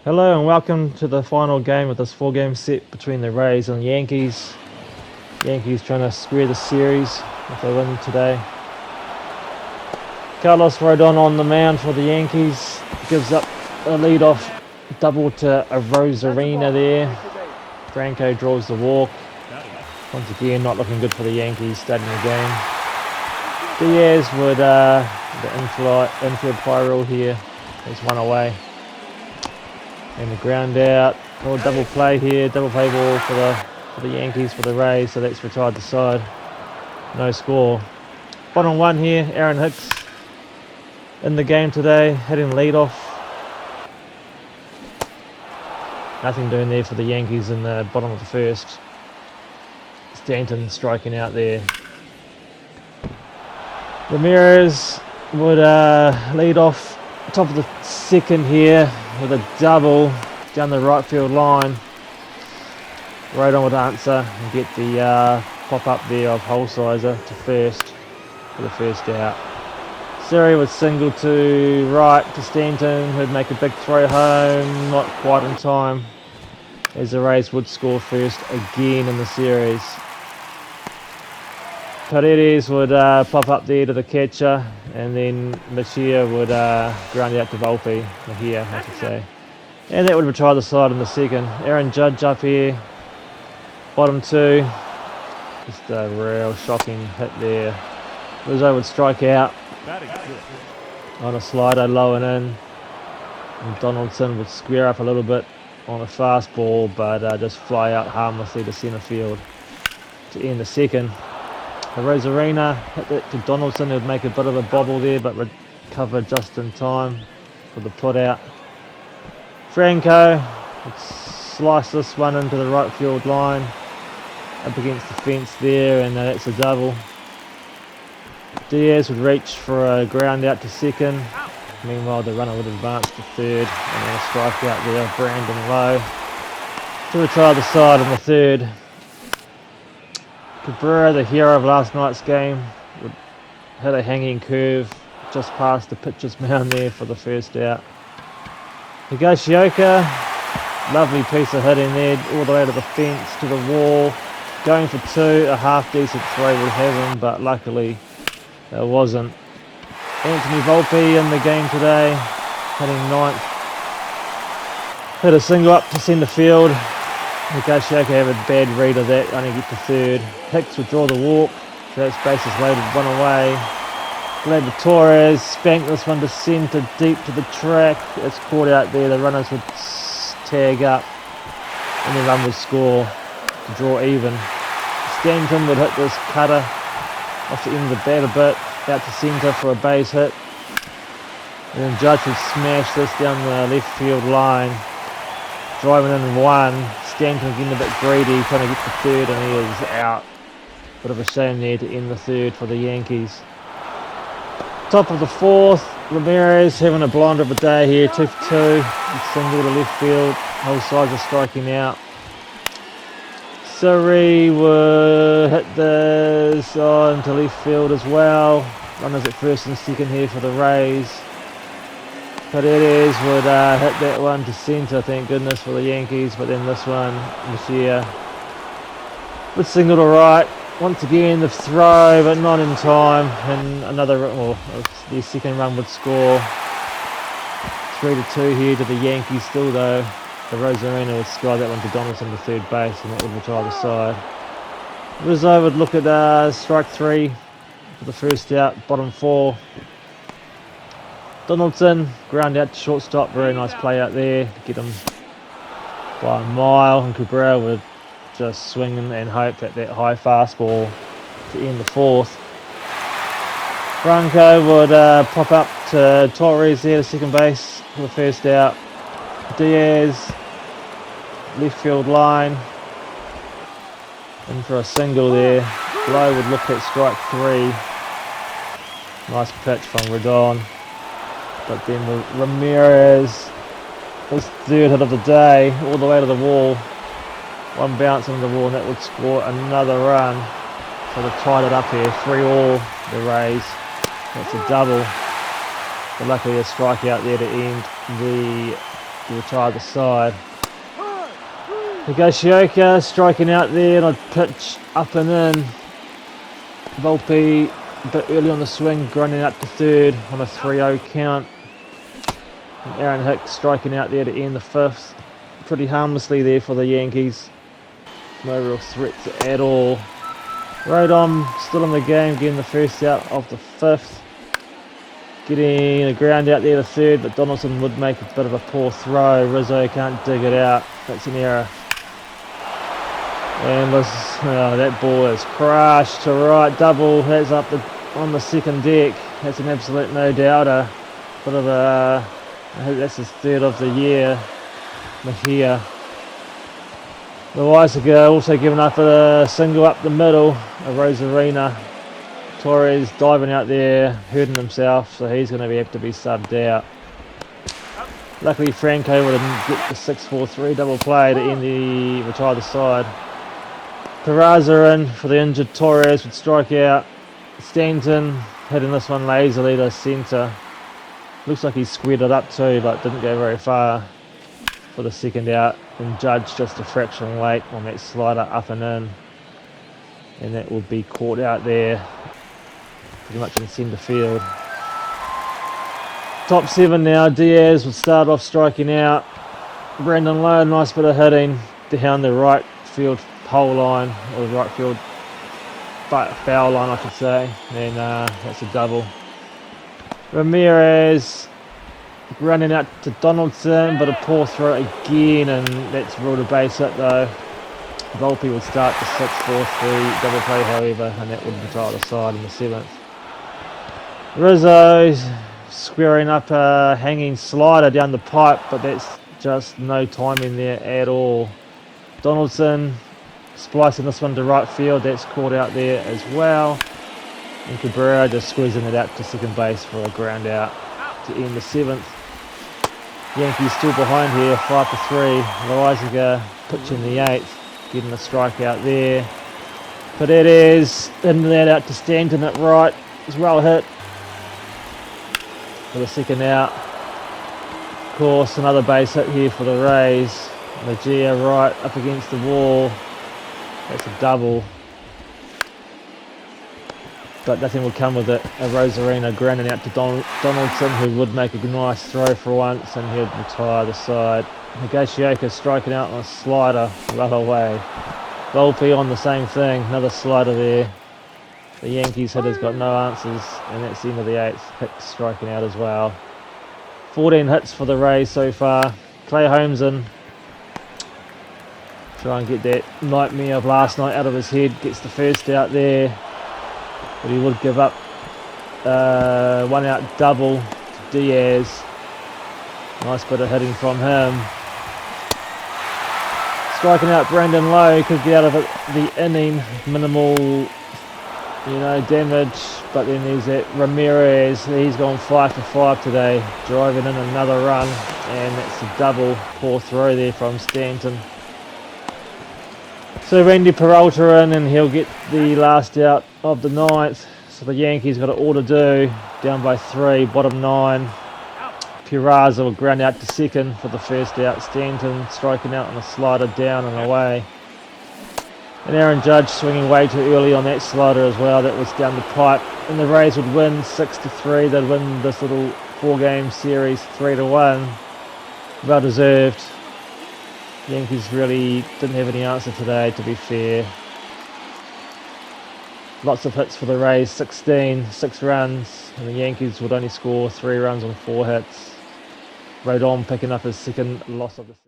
Hello and welcome to the final game of this four-game set between the Rays and the Yankees. Yankees trying to square the series if they win today. Carlos Rodon on the mound for the Yankees. Gives up a lead-off double to a Rosarina there. Franco draws the walk. Once again, not looking good for the Yankees starting the game. Diaz would the infield fly rule here. There's one away. And the ground out, or double play here, double play ball for the Yankees, for the Rays, so that's retired the side. No score. Bottom one here, Aaron Hicks in the game today, hitting lead off. Nothing doing there for the Yankees in the bottom of the first. Stanton striking out there. Ramirez would lead off top of the second here with a double down the right field line. Rodon would answer and get the pop up there of Holsizer to first for the first out. Siri would single to right to Stanton, who'd make a big throw home, not quite in time, as the Rays would score first again in the series. Paredes would pop up there to the catcher, and then Mejia would ground out to Volpe, Mejia I should say. And that would retire the side in the second. Aaron Judge up here, bottom two. Just a real shocking hit there. Rizzo would strike out on a slider low and in. And Donaldson would square up a little bit on a fastball, but just fly out harmlessly to centre field to end the second. The Rosarina hit it to Donaldson, who would make a bit of a bobble there, but recover just in time for the put out. Franco would slice this one into the right field line, up against the fence there, and that's a double. Diaz would reach for a ground out to second. Meanwhile, the runner would advance to third, and then a strikeout there, Brandon Lowe, to retire the side in the third. Cabrera, the hero of last night's game, would hit a hanging curve just past the pitcher's mound there for the first out. Higashioka, lovely piece of hitting there, all the way to the fence, to the wall, going for two. A half decent throw would have him, but luckily it wasn't. Anthony Volpe in the game today, hitting ninth. Hit a single up to centre field. Higashioka have a bad read of that, only get to third. Hicks would draw the walk, so that's bases loaded, one away. Glad Torres spanked this one to centre, deep to the track. It's caught out there, the runners would tag up, and the run would score to draw even. Stanton would hit this cutter off the end of the bat a bit, out to centre for a base hit. And then Judge would smash this down the left field line, driving in one. Stanton getting a bit greedy, trying to get to third, and he is out. Bit of a shame there to end the third for the Yankees. Top of the fourth, Ramirez having a blinder of a day here, 2 for 2. Single to left field, whole sides are striking out. Siri would hit this into left field as well. Runners at first and second here for the Rays. Paredes would hit that one to centre, thank goodness for the Yankees, but then this one, Mejia would single to right. Once again the throw, but not in time, and the second run would score. 3-2 here to the Yankees still though. The Rosarina would score that one to Donaldson to third base, and that would retire the side. Rizzo would look at strike three for the first out, bottom four. Donaldson, ground out to shortstop, very nice play out there to get him by a mile, and Cabrera would just swing and hope at that high fastball to end the fourth. Franco would pop up to Torres there to second base for the first out. Diaz, left field line, in for a single there. Lowe would look at strike three. Nice pitch from Rodon. But then Ramirez, his third hit of the day, all the way to the wall. One bounce on the wall, and that would score another run. So they've tied it up here, 3-all the Rays. That's a double. But luckily a strikeout there to end the to retire the side. Higashioka striking out there on a pitch up and in. Volpe a bit early on the swing, grinding up to third on a 3-0 count. And Aaron Hicks striking out there to end the fifth. Pretty harmlessly there for the Yankees. No real threats at all. Rodon still in the game, getting the first out of the fifth. Getting a ground out there to third, but Donaldson would make a bit of a poor throw. Rizzo can't dig it out. That's an error. And that ball is crushed to right. Double. That's up on the second deck. That's an absolute no-doubter. Bit of a... I hope that's his third of the year. Mejia. The Weisiger also giving up a single up the middle. A Rosarina. Torres diving out there, hurting himself, so he's going to have to be subbed out. Luckily Franco would get the 6-4-3 double play to retire the side. Peraza in for the injured Torres would strike out. Stanton hitting this one lazily to centre. Looks like he squared it up too, but didn't go very far for the second out. And Judge just a fraction late on that slider up and in. And that would be caught out there. Pretty much in centre field. Top 7 now. Diaz would start off striking out. Brandon Lowe, nice bit of hitting down the right field pole line, or the right field foul line I should say. And that's a double. Ramirez running out to Donaldson, but a poor throw again, and that's ruled a base hit though. Volpe would start the 6-4-3 double play however, and that would retire the side in the 7th. Rizzo squaring up a hanging slider down the pipe, but that's just no timing there at all. Donaldson splicing this one to right field, that's caught out there as well. And Cabrera just squeezing it out to second base for a ground out to end the 7th. Yankees still behind here, 5-3. Loizaga pitching the 8th, getting a strike out there. Paredes hitting that out to Stanton at right, it's well hit. For the second out. Of course, another base hit here for the Rays. Mejia right up against the wall. That's a double. But nothing will come with it. A Rosarina grounding out to Donaldson, who would make a nice throw for once, and he'd retire the side. Higashioka striking out on a slider, well away. Volpe on the same thing, another slider there. The Yankees hitter's got no answers, and that's the end of the 8th. Hicks striking out as well. 14 hits for the Rays so far. Clay Holmes in. Try and get that nightmare of last night out of his head. Gets the first out there. But he would give up one out double to Diaz. Nice bit of hitting from him. Striking out Brandon Lowe, could get out of it the inning. Minimal damage, but then there's that Ramirez. He's gone 5-for-5 today, driving in another run, and that's a double. Poor throw there from Stanton. So Randy Peralta in, and he'll get the last out of the 9th. So the Yankees got it all to do, down by 3, bottom 9. Peraza will ground out to second for the first out. Stanton striking out on a slider down and away. And Aaron Judge swinging way too early on that slider as well. That was down the pipe. And the Rays would win 6-3. They'd win this little 4-game series 3-1. Well deserved. Yankees really didn't have any answer today, to be fair. Lots of hits for the Rays, 16, 6 runs. And the Yankees would only score 3 runs on 4 hits. Rodon picking up his second loss of the season.